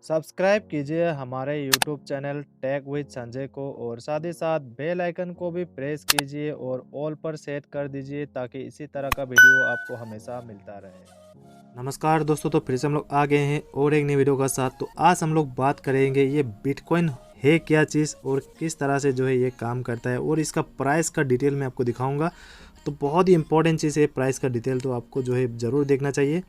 Subscribe कीजिए हमारे YouTube channel tech with Sanjay को और साथ ही साथ बेल आइकन को भी प्रेस कीजिए और ऑल पर सेट कर दीजिए ताकि इसी तरह का वीडियो आपको हमेशा मिलता रहे। नमस्कार दोस्तों, तो फिर से हम लोग आ गए हैं और एक नई वीडियो का साथ। तो आज हम लोग बात करेंगे ये बिटकॉइन है क्या चीज़ और किस तरह से जो है ये काम करता है और इसका प्राइस का डिटेल मैं आपको दिखाऊंगा। तो बहुत ही इंपॉर्टेंट चीज़ है प्राइस का डिटेल, तो आपको जो है ज़रूर देखना चाहिए।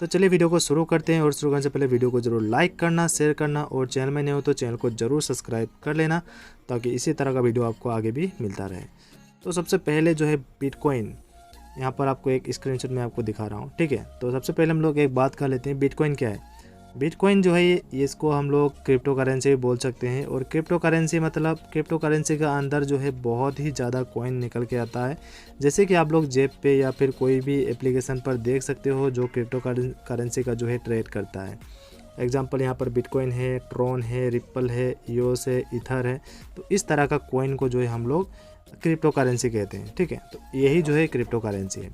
तो चलिए वीडियो को शुरू करते हैं और शुरू करने से पहले वीडियो को जरूर लाइक करना, शेयर करना और चैनल में नहीं हो तो चैनल को जरूर सब्सक्राइब कर लेना ताकि इसी तरह का वीडियो आपको आगे भी मिलता रहे। तो सबसे पहले जो है बिटकॉइन, यहाँ पर आपको एक स्क्रीनशॉट में आपको दिखा रहा हूँ, ठीक है। तो सबसे पहले हम लोग एक बात कर लेते हैं, बिटकॉइन क्या है। बिटकॉइन जो है ये इसको हम लोग क्रिप्टो करेंसी भी बोल सकते हैं। और क्रिप्टो करेंसी मतलब क्रिप्टो करेंसी का अंदर जो है बहुत ही ज़्यादा कॉइन निकल के आता है, जैसे कि आप लोग जेब पे या फिर कोई भी एप्लीकेशन पर देख सकते हो जो क्रिप्टो करेंसी का जो है ट्रेड करता है। एग्जांपल यहाँ पर बिटकॉइन है, ट्रॉन है, रिप्पल है, ईओस है, ईथर है। तो इस तरह का कॉइन को जो है हम लोग क्रिप्टो करेंसी कहते हैं, ठीक है। तो यही जो है क्रिप्टो करेंसी है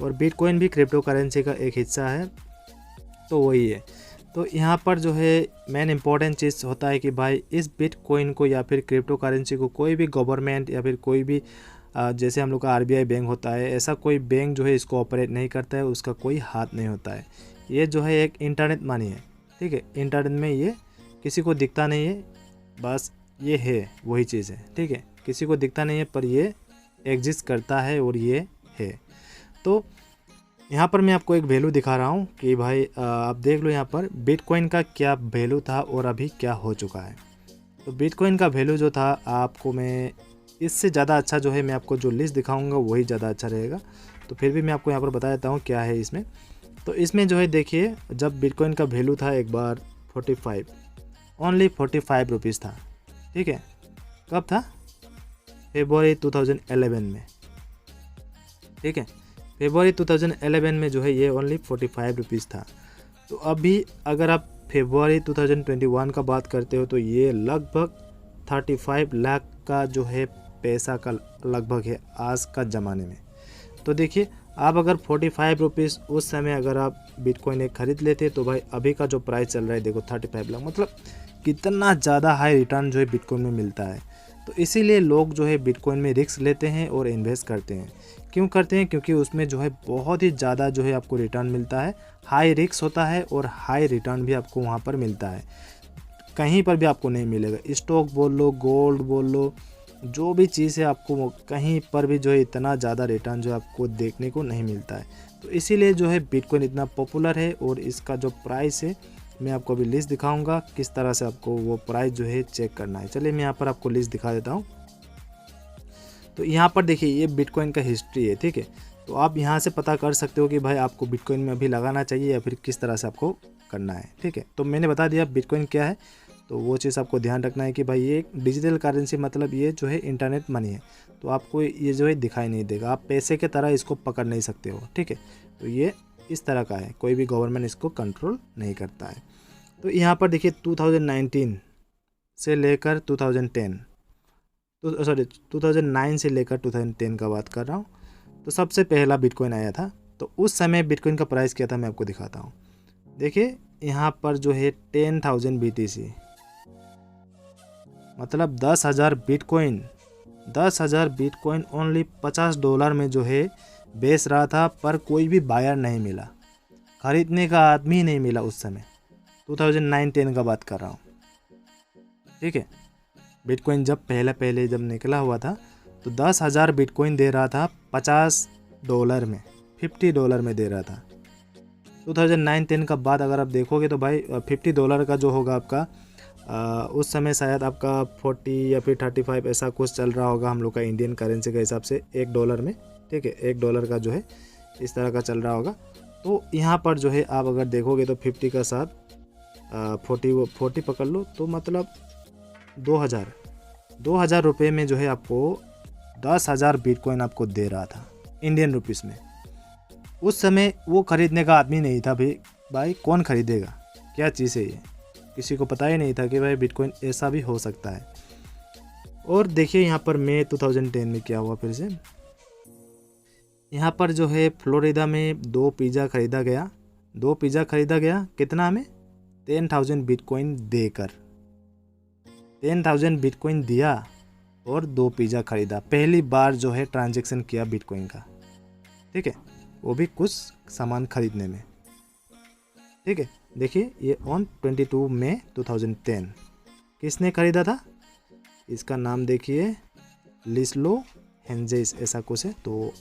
और बिटकॉइन भी क्रिप्टो करेंसी का एक हिस्सा है, तो वही है। तो यहाँ पर जो है मेन इम्पॉर्टेंट चीज़ होता है कि भाई इस बिटकॉइन को या फिर क्रिप्टो करेंसी को कोई भी गवर्नमेंट या फिर कोई भी जैसे हम लोग का आरबीआई बैंक होता है, ऐसा कोई बैंक जो है इसको ऑपरेट नहीं करता है, उसका कोई हाथ नहीं होता है। ये जो है एक इंटरनेट मनी है, ठीक है। इंटरनेट में ये किसी को दिखता नहीं है, बस ये है वही चीज़ है, ठीक है। किसी को दिखता नहीं है पर ये एग्जिस्ट करता है और ये है। तो यहाँ पर मैं आपको एक वैल्यू दिखा रहा हूँ कि भाई आप देख लो यहाँ पर बिटकॉइन का क्या वैल्यू था और अभी क्या हो चुका है। तो बिटकॉइन का वैल्यू जो था, आपको मैं इससे ज़्यादा अच्छा जो है मैं आपको जो लिस्ट दिखाऊंगा वही ज़्यादा अच्छा रहेगा। तो फिर भी मैं आपको यहाँ पर बता देता हूँ क्या है इसमें। तो इसमें जो है देखिए, जब बिटकॉइन का वैल्यू था एक बार 45, ओनली 45 रुपीज़ था, ठीक है। कब था? फेब्रुवरी 2011 में, ठीक है। फेब्रुवरी 2011 में जो है ये ओनली 45 रुपीज़ था। तो अभी अगर आप फेब्रुवरी 2021 का बात करते हो तो ये लगभग 35 लाख का जो है पैसा का लगभग है आज का ज़माने में। तो देखिए, आप अगर 45 रुपीज़ उस समय अगर आप बिटकॉइन एक ख़रीद लेते तो भाई अभी का जो प्राइस चल रहा है देखो 35 लाख, मतलब कितना ज़्यादा हाई रिटर्न जो है बिटकॉइन में मिलता है। तो इसीलिए लोग जो है बिटकॉइन में रिस्क लेते हैं और इन्वेस्ट करते हैं। क्यों करते हैं? क्योंकि उसमें जो है बहुत ही ज़्यादा जो है आपको रिटर्न मिलता है, हाई रिस्क होता है और हाई रिटर्न भी आपको वहाँ पर मिलता है, कहीं पर भी आपको नहीं मिलेगा। स्टॉक बोल लो, गोल्ड बोल लो, जो भी चीज़ है आपको कहीं पर भी जो है इतना ज़्यादा रिटर्न जो आपको देखने को नहीं मिलता है। तो इसीलिए जो है बिटकॉइन इतना पॉपुलर है और इसका जो प्राइस है मैं आपको अभी लिस्ट दिखाऊंगा किस तरह से आपको वो प्राइस जो है चेक करना है। चलिए मैं यहाँ पर आपको लिस्ट दिखा देता हूँ। तो यहाँ पर देखिए ये बिटकॉइन का हिस्ट्री है, ठीक है। तो आप यहाँ से पता कर सकते हो कि भाई आपको बिटकॉइन में अभी लगाना चाहिए या फिर किस तरह से आपको करना है, ठीक है। तो मैंने बता दिया बिटकॉइन क्या है, तो वो चीज़ आपको ध्यान रखना है कि भाई ये डिजिटल करेंसी मतलब ये जो है इंटरनेट मनी है। तो आपको ये जो है दिखाई नहीं देगा, आप पैसे के तरह इसको पकड़ नहीं सकते हो, ठीक है। तो ये इस तरह का है, कोई भी गवर्नमेंट इसको कंट्रोल नहीं करता है। तो यहाँ पर देखिए 2019 से लेकर 2010, तो सॉरी 2009 से लेकर 2010 का बात कर रहा हूँ। तो सबसे पहला बिटकॉइन आया था। तो उस समय बिटकॉइन का प्राइस क्या था मैं आपको दिखाता हूँ। देखिए यहाँ पर जो है 10,000 BTC, मतलब 10,000 बिटकॉइन, 10,000 बिटकॉइन ओनली $50 में जो है बेच रहा था, पर कोई भी बायर नहीं मिला, खरीदने का आदमी नहीं मिला उस समय। 2009-10 का बात कर रहा हूँ, ठीक है। बिटकॉइन जब पहले जब निकला हुआ था तो 10,000 बिटकॉइन दे रहा था $50 में, $50 में दे रहा था। 2009-10 का बाद अगर आप देखोगे तो भाई $50 का जो होगा आपका उस समय शायद आपका 40 या फिर 35 ऐसा कुछ चल रहा होगा हम लोग का इंडियन करेंसी के हिसाब से $1 में, ठीक है। $1 का जो है इस तरह का चल रहा होगा। तो यहाँ पर जो है आप अगर देखोगे तो 50 का साथ 40 पकड़ लो, तो मतलब 2,000 रुपये में जो है आपको 10,000 बिटकॉइन आपको दे रहा था इंडियन रुपीस में। उस समय वो खरीदने का आदमी नहीं था भाई कौन खरीदेगा, क्या चीज़ है ये, किसी को पता ही नहीं था कि भाई बिटकॉइन ऐसा भी हो सकता है। और देखिए यहाँ पर मई 2010 में क्या हुआ फिर से, यहाँ पर जो है फ्लोरिडा में 2 पिज़्ज़ा खरीदा गया, कितना में 10,000 बिटकॉइन देकर। 10,000 बिटकॉइन दिया और 2 पिज़्ज़ा खरीदा। पहली बार जो है ट्रांजैक्शन किया बिटकॉइन का, ठीक है, वो भी कुछ सामान खरीदने में, ठीक है। देखिए ये ऑन 22 मई 2010 किसने खरीदा था, इसका नाम देखिए लिस्लो हेंजेस ऐसा कुछ है। तो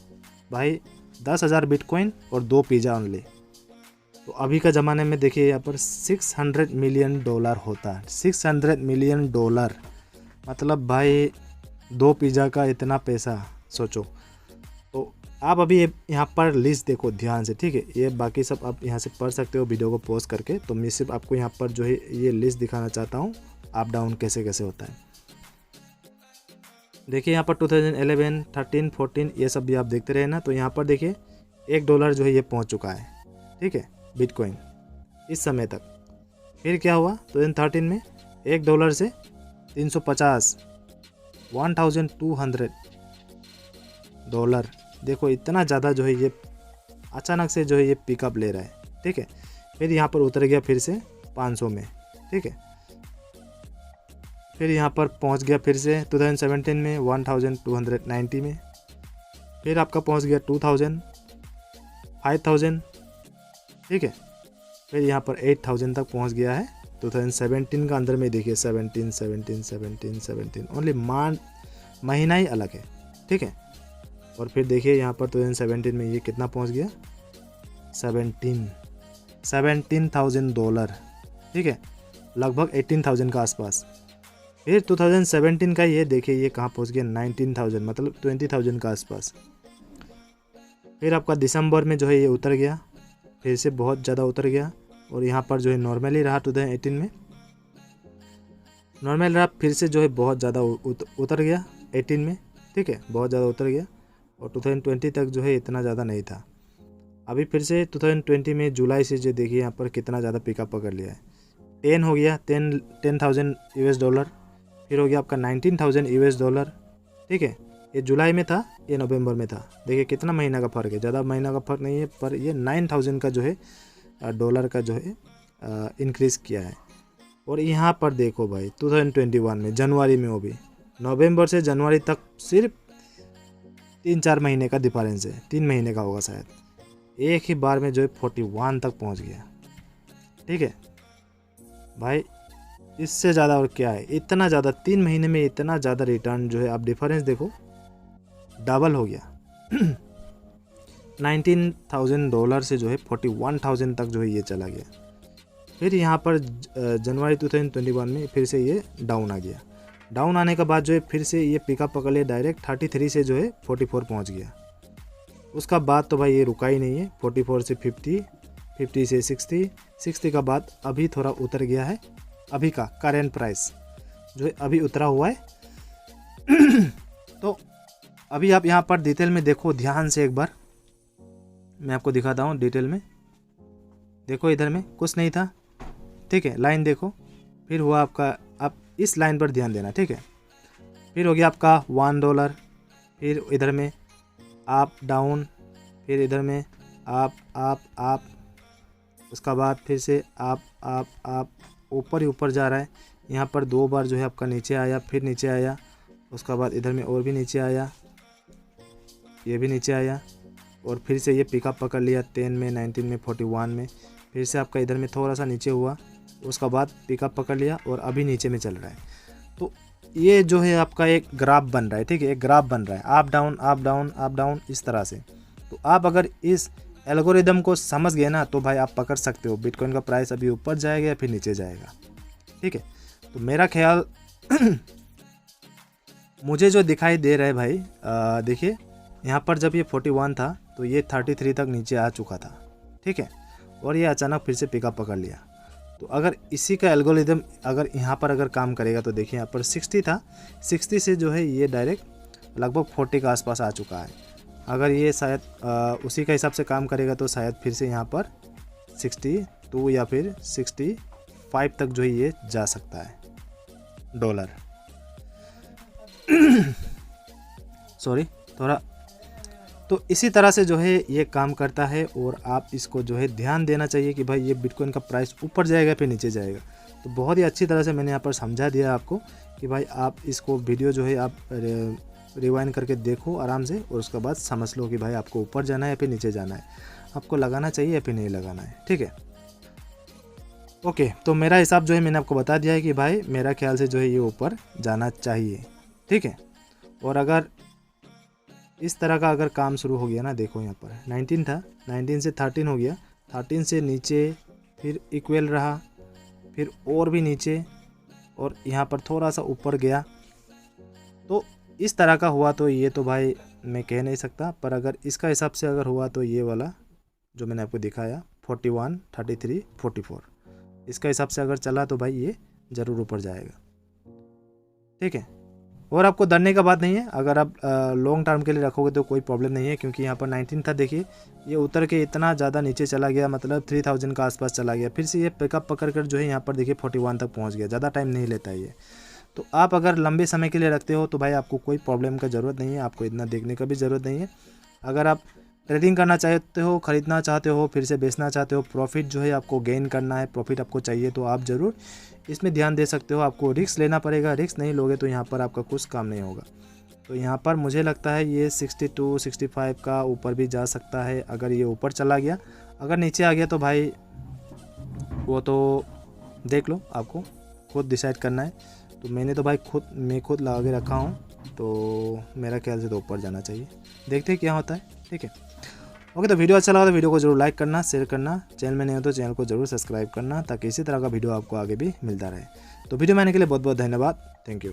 भाई 10,000 बिटकॉइन और 2 पिज़्ज़ा ओनली। तो अभी का ज़माने में देखिए यहाँ पर $600 मिलियन होता है। $600 मिलियन, मतलब भाई 2 पिज़्ज़ा का इतना पैसा, सोचो। तो आप अभी यहाँ पर लिस्ट देखो ध्यान से, ठीक है। ये बाकी सब आप यहाँ से पढ़ सकते हो वीडियो को पॉज करके। तो मैं सिर्फ आपको यहाँ पर जो है ये लिस्ट दिखाना चाहता हूँ, अप डाउन कैसे कैसे होता है। देखिए यहाँ पर 2011, 13, 14 ये सब भी आप देखते रहे ना। तो यहाँ पर देखिए $1 जो है ये पहुँच चुका है, ठीक है, बिटकॉइन इस समय तक। फिर क्या हुआ 2013 में $1 से 350, $1,200। देखो इतना ज़्यादा जो है ये अचानक से जो है ये पिकअप ले रहा है, ठीक है। फिर यहाँ पर उतर गया फिर से 500 में, ठीक है। फिर यहाँ पर पहुँच गया फिर से 2017 में 1,290 में। फिर आपका पहुँच गया 2,000, 5,000, ठीक है। फिर यहाँ पर 8,000 तक पहुँच गया है 2017 का अंदर में। देखिए 17 ओनली महीना ही अलग है, ठीक है। और फिर देखिए यहाँ पर 2017 में ये कितना पहुँच गया, $17,000, ठीक है, लगभग 18,000 का आसपास। फिर 2017 का ये देखिए ये कहाँ पहुँच गया 19,000, मतलब 20,000 का आसपास। फिर आपका दिसंबर में जो है ये उतर गया, फिर से बहुत ज़्यादा उतर गया। और यहाँ पर जो है नॉर्मली रहा 2018 में, नॉर्मल रहा। फिर से जो है बहुत ज़्यादा उतर गया 18 में, ठीक है, बहुत ज़्यादा उतर गया। और 2020 तक जो है इतना ज़्यादा नहीं था। अभी फिर से 2020 में जुलाई से जो देखिए यहाँ पर कितना ज़्यादा पिकअप पकड़ लिया है। 10 हो गया, 10,000 $। फिर हो गया आपका $19,000, ठीक है। ये जुलाई में था, ये नवंबर में था। देखिए कितना महीना का फ़र्क है, ज़्यादा महीना का फ़र्क नहीं है, पर ये 9,000 का जो है डॉलर का जो है इंक्रीज़ किया है। और यहाँ पर देखो भाई 2021 में जनवरी में, वो भी नवंबर से जनवरी तक सिर्फ 3-4 महीने का डिफरेंस है, 3 महीने का होगा शायद। एक ही बार में जो है 41 तक पहुँच गया, ठीक है भाई। इससे ज़्यादा और क्या है, इतना ज़्यादा 3 महीने में इतना ज़्यादा रिटर्न जो है, आप डिफरेंस देखो, डबल हो गया। $19,000 से जो है 41,000 तक जो है ये चला गया। फिर यहाँ पर जनवरी 2021 में फिर से ये डाउन आ गया। डाउन आने के बाद जो है फिर से ये पिकअप पकड़ लिया, डायरेक्ट 33 से जो है 44 पहुँच गया। उसका बाद तो भाई ये रुका ही नहीं है, 44 से 50, 50 से 60, 60 का बाद अभी थोड़ा उतर गया है। अभी का करेंट प्राइस जो है अभी उतरा हुआ है। तो अभी आप यहाँ पर डिटेल में देखो ध्यान से, एक बार मैं आपको दिखाता हूँ डिटेल में। देखो इधर में कुछ नहीं था, ठीक है, लाइन देखो। फिर हुआ आपका, आप इस लाइन पर ध्यान देना, ठीक है। फिर हो गया आपका $1, फिर इधर में अप डाउन, फिर इधर में आप, उसका बाद फिर से आप ऊपर ही ऊपर जा रहा है। यहाँ पर 2 बार जो है आपका नीचे आया, फिर नीचे आया, उसका बाद इधर में और भी नीचे आया, ये भी नीचे आया, और फिर से ये पिकअप पकड़ लिया 10 में, 19 में, 41 में। फिर से आपका इधर में थोड़ा सा नीचे हुआ, उसका बाद पिकअप पकड़ लिया और अभी नीचे में चल रहा है। तो ये जो है आपका एक ग्राफ बन रहा है, ठीक है, एक ग्राफ बन रहा है, up down up down up down इस तरह से। तो आप अगर इस एल्गोरिदम को समझ गए ना, तो भाई आप पकड़ सकते हो बिटकॉइन का प्राइस अभी ऊपर जाएगा या फिर नीचे जाएगा, ठीक है। तो मेरा ख्याल मुझे जो दिखाई दे रहा है भाई, देखिए यहाँ पर जब ये 41 था तो ये 33 तक नीचे आ चुका था, ठीक है, और ये अचानक फिर से पिकअप पकड़ लिया। तो अगर इसी का एल्गोरिदम अगर यहाँ पर अगर काम करेगा तो देखिए यहाँ पर 60 था, 60 से जो है ये डायरेक्ट लगभग 40 के आसपास आ चुका है। अगर ये शायद उसी का हिसाब से काम करेगा तो शायद फिर से यहाँ पर 62 या फिर 65 तक जो है ये जा सकता है डॉलर। सॉरी, थोड़ा तो इसी तरह से जो है ये काम करता है और आप इसको जो है ध्यान देना चाहिए कि भाई ये बिटकॉइन का प्राइस ऊपर जाएगा फिर नीचे जाएगा। तो बहुत ही अच्छी तरह से मैंने यहाँ पर समझा दिया आपको कि भाई आप इसको वीडियो जो है आप रिवाइंड करके देखो आराम से और उसके बाद समझ लो कि भाई आपको ऊपर जाना है या फिर नीचे जाना है, आपको लगाना चाहिए या फिर नहीं लगाना है। ठीक है, ओके। तो मेरा हिसाब जो है मैंने आपको बता दिया है कि भाई मेरा ख्याल से जो है ये ऊपर जाना चाहिए। ठीक है, और अगर इस तरह का अगर काम शुरू हो गया ना, देखो यहाँ पर 19 था, 19 से 13 हो गया, 13 से नीचे फिर इक्वल रहा, फिर और भी नीचे और यहाँ पर थोड़ा सा ऊपर गया। तो इस तरह का हुआ तो ये तो भाई मैं कह नहीं सकता, पर अगर इसका हिसाब से अगर हुआ तो ये वाला जो मैंने आपको दिखाया 41, 33, 44 इसका हिसाब से अगर चला तो भाई ये ज़रूर ऊपर जाएगा। ठीक है, और आपको डरने का बात नहीं है, अगर आप लॉन्ग टर्म के लिए रखोगे तो कोई प्रॉब्लम नहीं है, क्योंकि यहाँ पर 19 था, देखिए ये उतर के इतना ज़्यादा नीचे चला गया, मतलब 3000 का आसपास चला गया, फिर से ये पिकअप पकड़ कर जो है यहाँ पर देखिए 41 तक पहुँच गया। ज़्यादा टाइम नहीं लेता है ये। तो आप अगर लंबे समय के लिए रखते हो तो भाई आपको कोई प्रॉब्लम का ज़रूरत नहीं है, आपको इतना देखने का भी ज़रूरत नहीं है। अगर आप ट्रेडिंग करना चाहते हो, ख़रीदना चाहते हो, फिर से बेचना चाहते हो, प्रॉफिट जो है आपको गेन करना है, प्रॉफिट आपको चाहिए, तो आप ज़रूर इसमें ध्यान दे सकते हो। आपको रिस्क लेना पड़ेगा, रिस्क नहीं लोगे तो यहाँ पर आपका कुछ काम नहीं होगा। तो यहाँ पर मुझे लगता है ये 62, 65 का ऊपर भी जा सकता है अगर ये ऊपर चला गया। अगर नीचे आ गया तो भाई वो तो देख लो, आपको खुद डिसाइड करना है। तो मैंने तो भाई खुद लगा के रखा हूँ, तो मेरा ख्याल से तो ऊपर जाना चाहिए। देखते हैं क्या होता है। ठीक है, ओके। तो वीडियो अच्छा लगा तो वीडियो को जरूर लाइक करना, शेयर करना, चैनल में नहीं हो तो चैनल को जरूर सब्सक्राइब करना, ताकि इसी तरह का वीडियो आपको आगे भी मिलता रहे। तो वीडियो में आने के लिए बहुत बहुत धन्यवाद। Thank you.